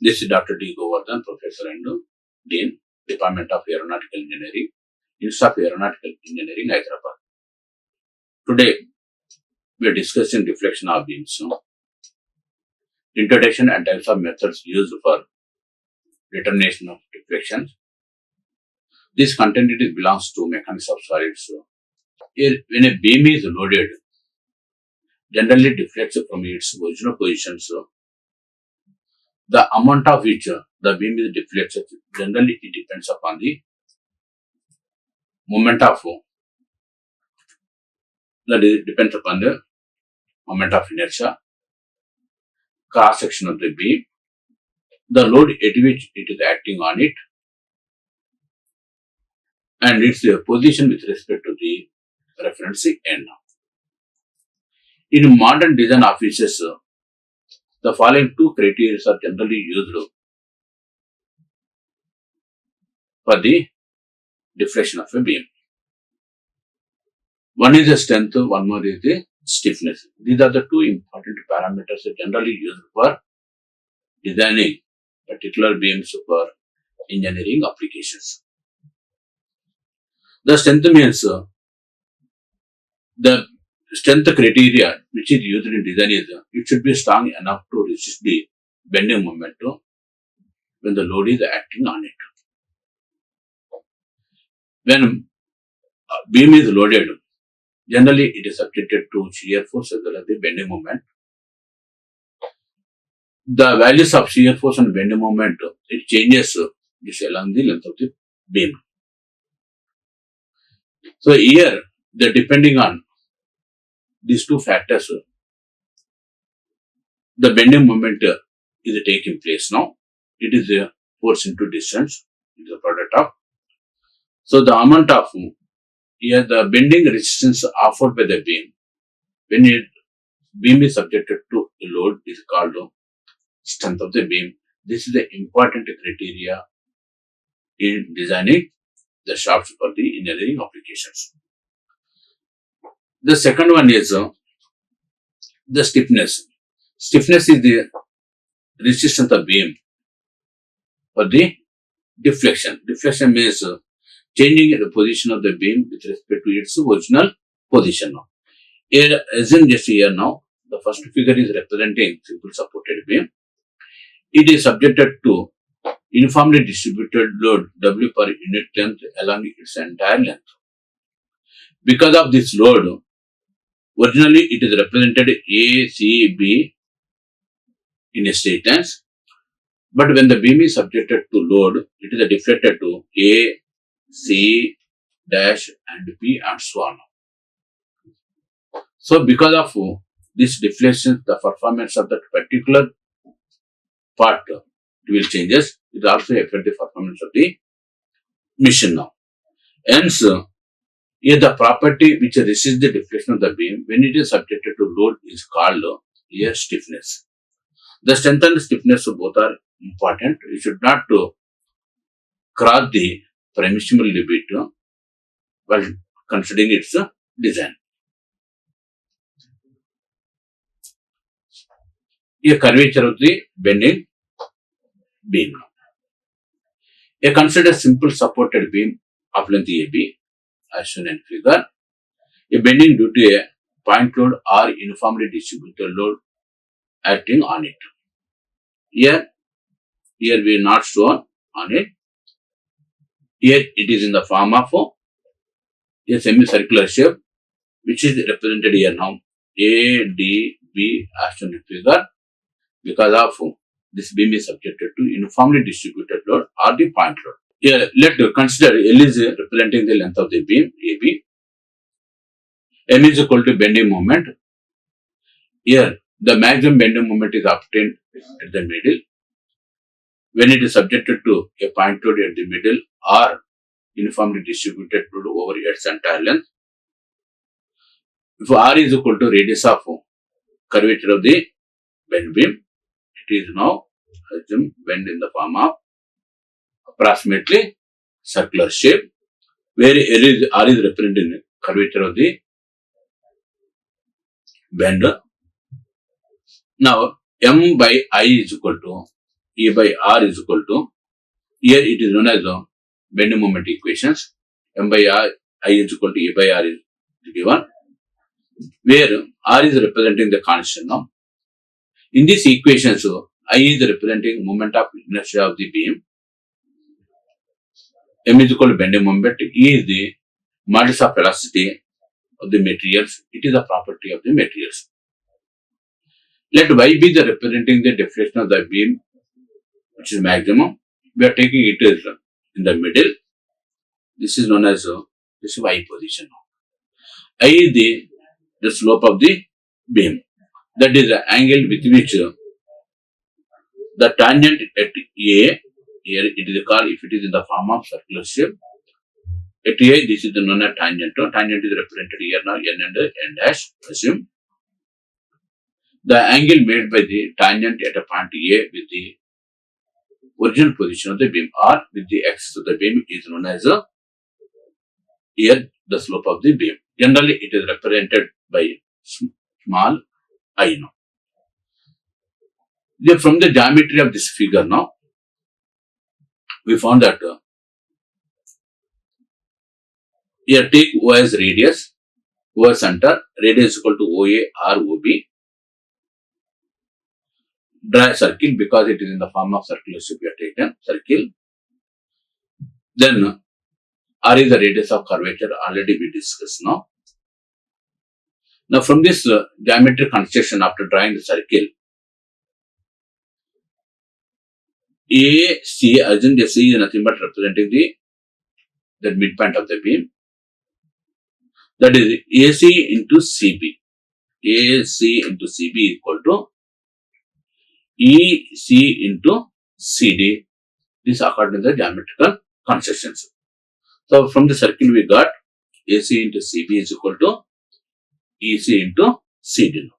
This is Dr. D. Govardhan, Professor and Dean, Department of Aeronautical Engineering, Institute of Aeronautical Engineering, Hyderabad. Today, we are discussing deflection of beams, introduction and types of methods used for determination of deflection. This content belongs to mechanics of solids. When a beam is loaded, generally deflects from its original position. The amount of which the beam is deflected, generally it depends upon the moment of inertia, cross section of the beam, the load at which it is acting on it, and its position with respect to the reference end. In modern design offices, the following two criteria are generally used for the deflection of a beam. One is the strength, one more is the stiffness. These are the two important parameters generally used for designing particular beams for engineering applications. The strength means the strength criteria which is used in design is it should be strong enough to resist the bending moment when the load is acting on it. When a beam is loaded, generally it is subjected to shear force as well as the bending moment. The values of shear force and bending moment, it changes along the length of the beam. So here, depending on these two factors, the bending moment is taking place now. It is a force into distance. It is a product of. So the amount of here the bending resistance offered by the beam when beam is subjected to a load is called strength of the beam. This is the important criteria in designing the shafts for the engineering applications. The second one is the stiffness. Stiffness is the resistance of the beam for the deflection. Deflection means changing the position of the beam with respect to its original position. Here, as in just here now, the first figure is representing simple supported beam. It is subjected to uniformly distributed load W per unit length along its entire length. Because of this load, originally it is represented A, C, B in a straight lines, but when the beam is subjected to load, it is deflected to A, C, dash and B and so on. So because of this deflection, the performance of that particular part will changes. It also affects the performance of the machine now. Hence, here the property which resists the deflection of the beam when it is subjected to load is called here stiffness. The strength and stiffness both are important. You should not cross the permissible limit while considering its design. Here curvature of the bending beam. A consider simple supported beam of length AB as shown in figure. A bending due to a point load or uniformly distributed load acting on it. Here we are not shown on it. Here it is in the form of a semicircular shape which is represented here now A, D, B as shown in figure. Because of this beam is subjected to uniformly distributed load or the point load. Here let us consider L is representing the length of the beam AB. M is equal to bending moment. Here the maximum bending moment is obtained at the middle when it is subjected to a point load at the middle or uniformly distributed load over its entire length. If R is equal to radius of curvature of the bend beam, it is now bend in the form of approximately circular shape where R is representing curvature of the bend. Now M by I is equal to E by R is equal to, here it is known as the bending moment equations. M by R, I is equal to E by R is given, where R is representing the constant now. In this equation, so I is representing moment of inertia of the beam, M is equal to bending moment, E is the modulus of velocity of the materials, it is a property of the materials. Let Y be the representing the deflection of the beam, which is maximum. We are taking it as in the middle. This is known as this Y position. I is the slope of the beam. That is the angle with which the tangent at A, here it is called, if it is in the form of circular shape, at A, this is the known as tangent. Tangent is represented here now, N and N dash, assume. The angle made by the tangent at a point A with the original position of the beam or with the axis of the beam is known as here the slope of the beam. Generally, it is represented by small I now. Then from the geometry of this figure now, we found that here take O as radius, O as center, radius is equal to OA or OB. Draw a circle because it is in the form of circular shape, we have taken circle. Then R is the radius of curvature, already we discussed now. Now from this geometric construction, after drawing the circle, AC, assume the C is nothing but representing the midpoint of the beam. That is AC into CB. AC into CB equal to EC into CD. This according to the geometrical constructions. So from the circle we got AC into CB is equal to EC into CD.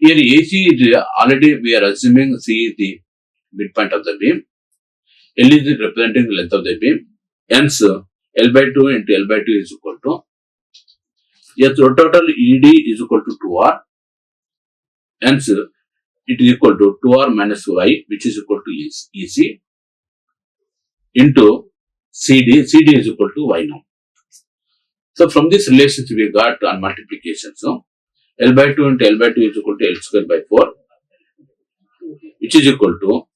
Here AC is already we are assuming C is the midpoint of the beam. L is representing the length of the beam. Hence L by 2 into L by 2 is equal to, here total ED is equal to 2R. Hence it is equal to 2R minus Y, which is equal to EC into CD. CD is equal to Y now. So from this relationship we got on multiplication. So L by 2 into L by 2 is equal to L square by 4, which is equal to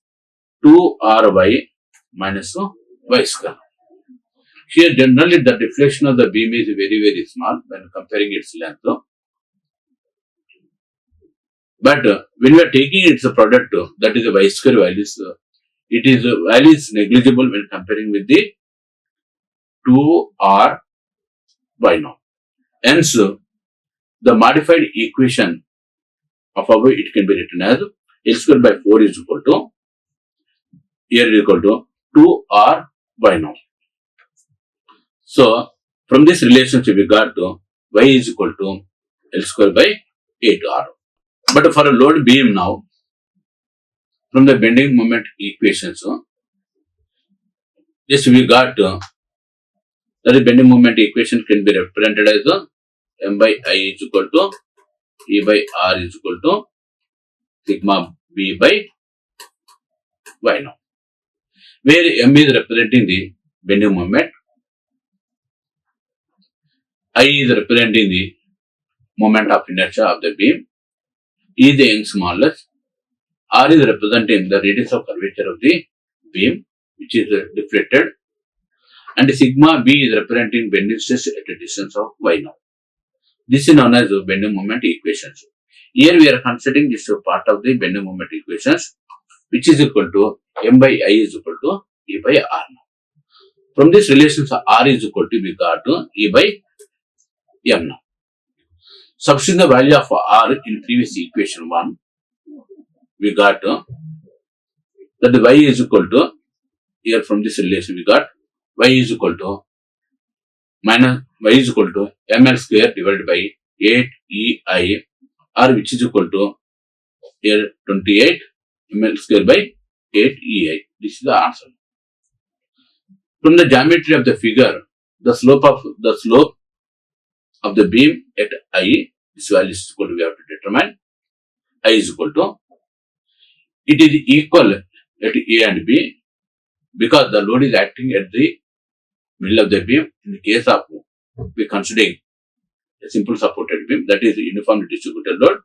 2RY minus Y square. Here generally the deflection of the beam is very, very small when comparing its length. But when we are taking its product, that is the Y square values, it is value is negligible when comparing with the 2RY now. Hence, the modified equation of above it can be written as L square by 4 is equal to, here is equal to 2RY now. So, from this relationship we got to Y is equal to L square by 8R. But for a load beam now, from the bending moment equation, so this we got that the bending moment equation can be represented as M by I is equal to E by R is equal to sigma B by Y now, where M is representing the bending moment, I is representing the moment of inertia of the beam, E is the Young's modulus, R is representing the radius of curvature of the beam, which is deflected, and sigma B is representing bending stress at a distance of Y now. This is known as the bending moment equations. Here we are considering this part of the bending moment equations, which is equal to M by I is equal to E by R now. From this relations R is equal to, we got to E by M now. Substituting the value of R in previous equation 1, we got that Y is equal to, here from this relation we got Y is equal to minus Y is equal to ML square divided by 8EI, or which is equal to here 28 ML square by 8EI. This is the answer. From the geometry of the figure, the slope of the beam at I, this value is equal to, we have to determine I is equal to, it is equal at A and B because the load is acting at the middle of the beam. In the case of we considering a simple supported beam, that is uniformly distributed load,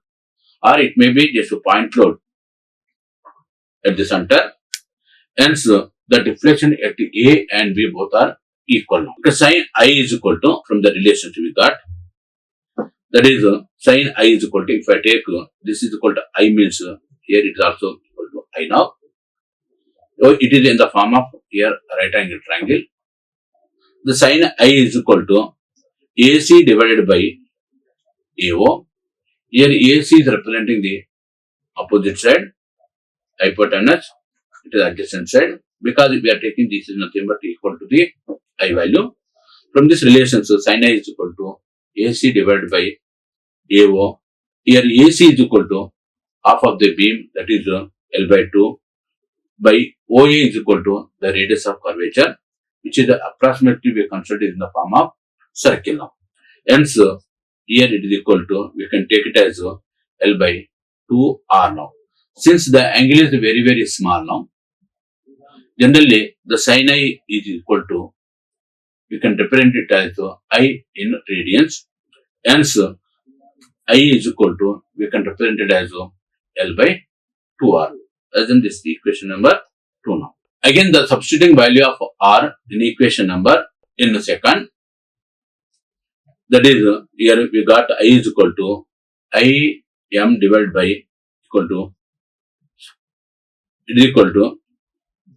or it may be just a point load at the center. Hence, the deflection at A and B both are equal now. Because sin I is equal to, from the relationship we got, that is sin I is equal to, if I take this is equal to I means here it is also equal to I now. So it is in the form of here right angle triangle. The sin I is equal to AC divided by AO. Here AC is representing the opposite side, hypotenuse, it is adjacent side, because we are taking this is nothing but equal to the I value. From this relation, so sin I is equal to AC divided by AO. Here AC is equal to half of the beam, that is L by 2, by OA is equal to the radius of curvature, which is approximately we consider in the form of circle now. Hence, here it is equal to, we can take it as L by 2R now. Since the angle is very, very small now, generally the sin I is equal to, we can represent it as I in radians. Hence, I is equal to, we can represent it as L by 2R. As in this equation number 2 now. Again, the substituting value of R in equation number in a second. That is, here we got I is equal to I m divided by equal to, it is equal to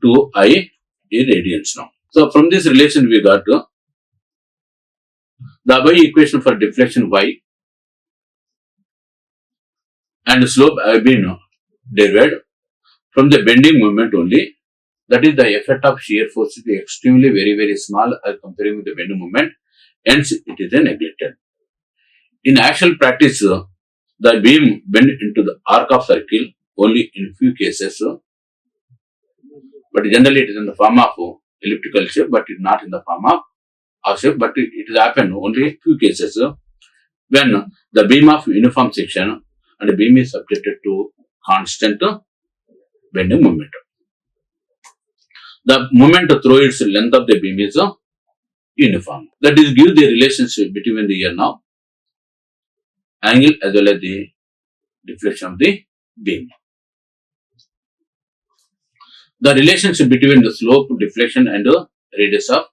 2I in radians now. So, from this relation we got the above equation for deflection Y and slope have been derived from the bending moment only. That is, the effect of shear force is extremely very, very small as comparing with the bending moment. Hence, it is neglected. In actual practice, the beam bend into the arc of circle only in few cases, but generally it is in the form of elliptical shape, but it is not in the form of arc shape, but it has happened only few cases when the beam of uniform section and the beam is subjected to constant bending moment. The moment through its length of the beam is uniform. That is give the relationship between the here now angle as well as the deflection of the beam. The relationship between the slope, deflection and radius of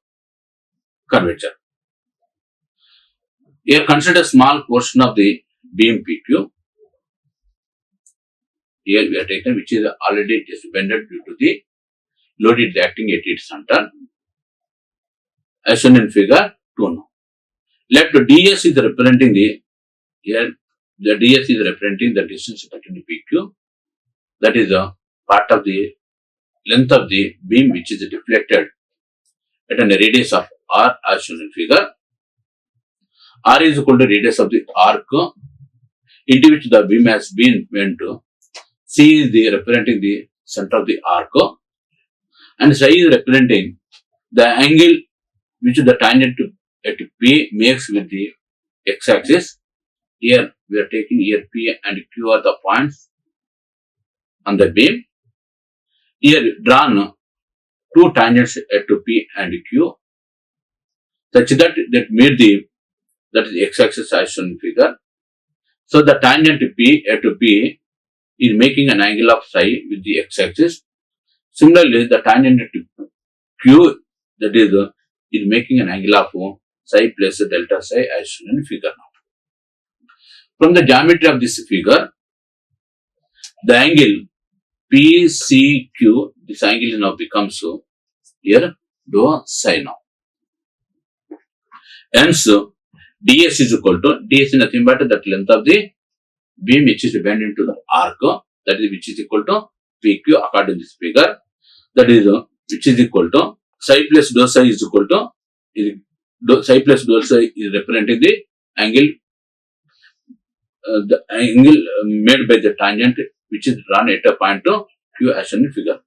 curvature. Here consider a small portion of the beam PQ. Here we are taken which is already just bended due to the load is acting at its center, as shown in figure 2 now. Left ds is representing the, here the ds is representing the distance between the PQ, that is a part of the length of the beam which is deflected at a radius of R as shown in figure. R is equal to radius of the arc into which the beam has been went to. C is the representing the center of the arc, and psi is representing the angle which the tangent at P makes with the x-axis. Here we are taking here P and Q are the points on the beam. Here drawn two tangents at P and Q such that made the, that is x-axis as shown in figure. So the tangent P at P is making an angle of psi with the x-axis. Similarly, the tangent to Q, that is making an angle of psi plus delta psi as shown in figure now. From the geometry of this figure, the angle PCQ, this angle now becomes here dou psi now. Hence, ds is equal to, ds is nothing but that length of the beam which is bent into the arc, that is which is equal to PQ according to this figure, that is which is equal to psi plus dou psi is equal to, psi plus dou psi is representing the angle made by the tangent which is drawn at a point to Q as shown in figure.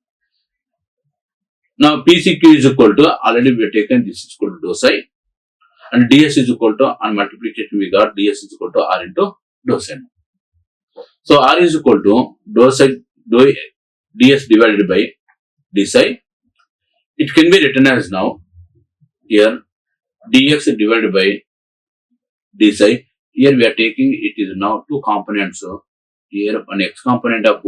Now PCQ is equal to, already we have taken this is equal to dou psi, and ds is equal to, on multiplication we got ds is equal to r into dou psi. So R is equal to dou psi, dou ds divided by d psi. It can be written as now here dx divided by d psi. Here we are taking it is now two components. So here one x component of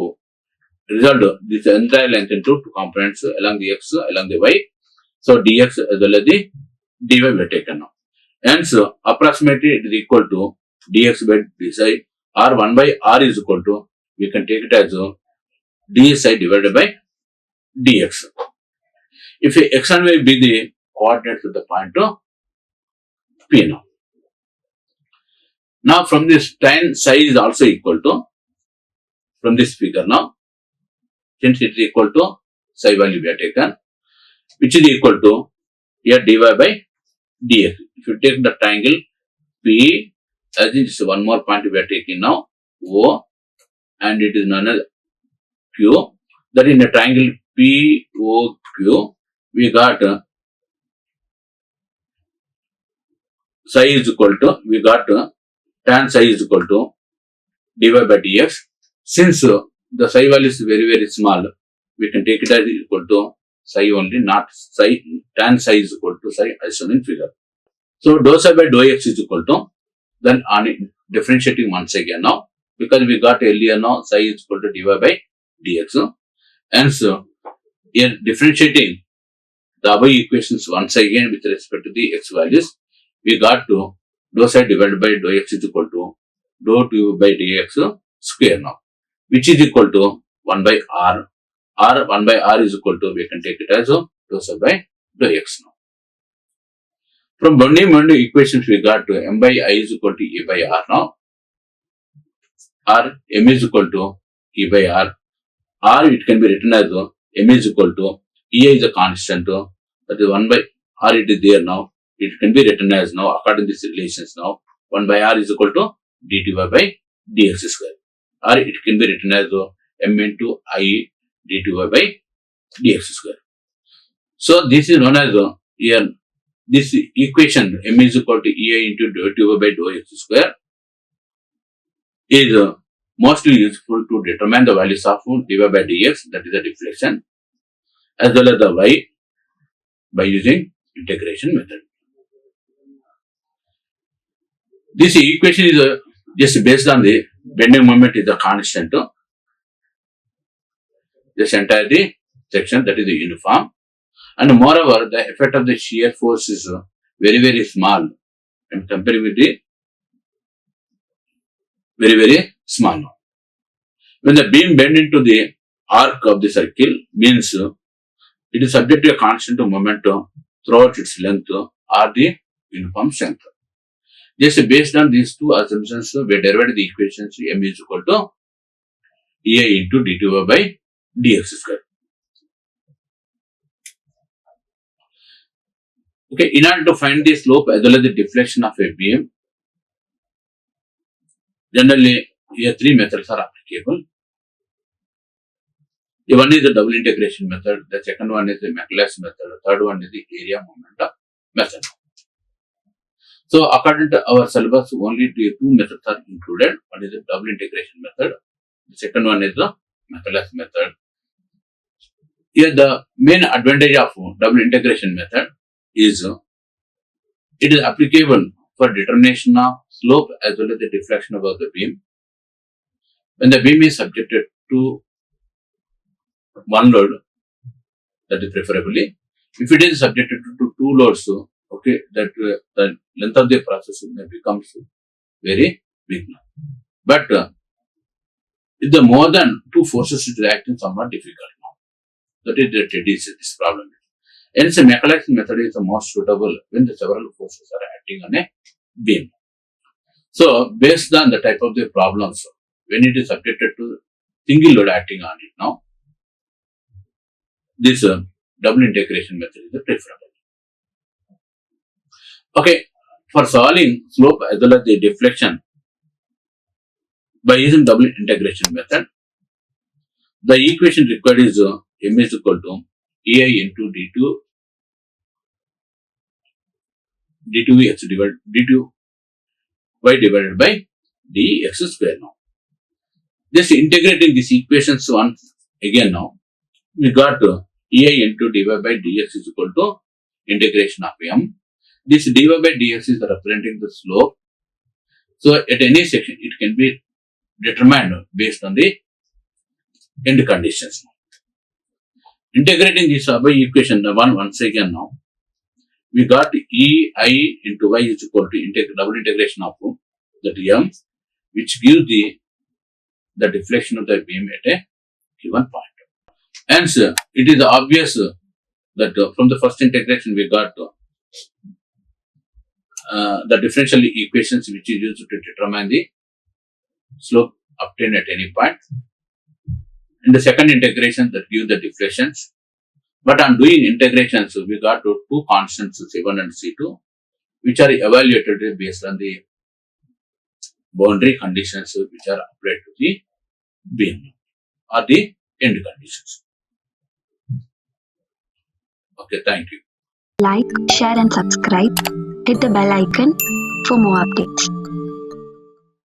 result this entire length into two components along the x along the y. So dx as well as the dy we are taken now. Hence approximately it is equal to dx by d psi or 1 by r is equal to, we can take it as d psi divided by dx. If x and y be the coordinates of the point P now. Now from this tan psi is also equal to, from this figure now, since it is equal to psi value we have taken, which is equal to here dy by dx. If you take the triangle P, as this is one more point we are taking now, O, and it is known as Q. That in the triangle POQ, we got psi is equal to, we got tan psi is equal to dy by dx. Since the psi value is very, very small, we can take it as equal to psi only, not psi. Tan psi is equal to psi as shown in figure. So dou psi by dou x is equal to, then on differentiating once again now, because we got earlier now psi is equal to dy by dx. And so here differentiating the above equations once again with respect to the x values, we got to dou psi divided by dou x is equal to dou dy by dx square now, which is equal to 1 by r. R 1 by r is equal to, we can take it as dou psi by dou x now. From boundary equations we got to m by I is equal to e by r now, or m is equal to e by r. R it can be written as m is equal to, E is a constant, that is 1 by r, it is there now. It can be written as now, according to these relations now, 1 by r is equal to dy by dx square. Or it can be written as m into I dy by dx square. So this is known as here, this equation m is equal to ei into dy by dou x square is mostly useful to determine the values of dy by dx, that is the deflection, as well as the y by using integration method. This equation is just based on the bending moment is the constant. This entire the section, that is the uniform, and moreover the effect of the shear force is very, very small and compared with the very, very small. When the beam bend into the arc of the circle, means it is subject to a constant moment throughout its length or the uniform strength. Just based on these two assumptions, we derived the equations m is equal to ei into dy by dx square. Okay, in order to find the slope as well as the deflection of a beam, generally here three methods are applicable. The one is the double integration method, the second one is the Maclaurin's method, the third one is the area moment method. So according to our syllabus, only two methods are included. One is the double integration method, the second one is the Maclaurin's method. Here the main advantage of double integration method is it is applicable for determination of slope as well as the deflection above the beam. When the beam is subjected to one load, that is preferably. If it is subjected to two loads, okay, that the length of the process becomes very big. But if the more than two forces is acting, somewhat difficult now. That is this problem. Hence, the Maclaurin's method is the most suitable when the several forces are acting on a beam. So, based on the type of the problems, when it is subjected to single load acting on it now, this double integration method is the preferable. Okay, for solving slope as well as the deflection by using double integration method, the equation required is m is equal to ei into d2x divided d2y divided by dx square now. Just integrating these equations once again now, we got EI into dy by dx is equal to integration of m. This dy by dx is representing the slope. So at any section, it can be determined based on the end conditions. Integrating this above equation once again now, we got EI into y is equal to double integration of that m, which gives the deflection of the beam at a given point. Hence, it is obvious that from the first integration we got the differential equations which is used to determine the slope obtained at any point. In the second integration that give the deflections. But on doing integrations, we got to two constants C1 and C2, which are evaluated based on the boundary conditions which are applied to the beam or the end conditions. Okay, thank you. Like, share and subscribe. Hit the bell icon for more updates.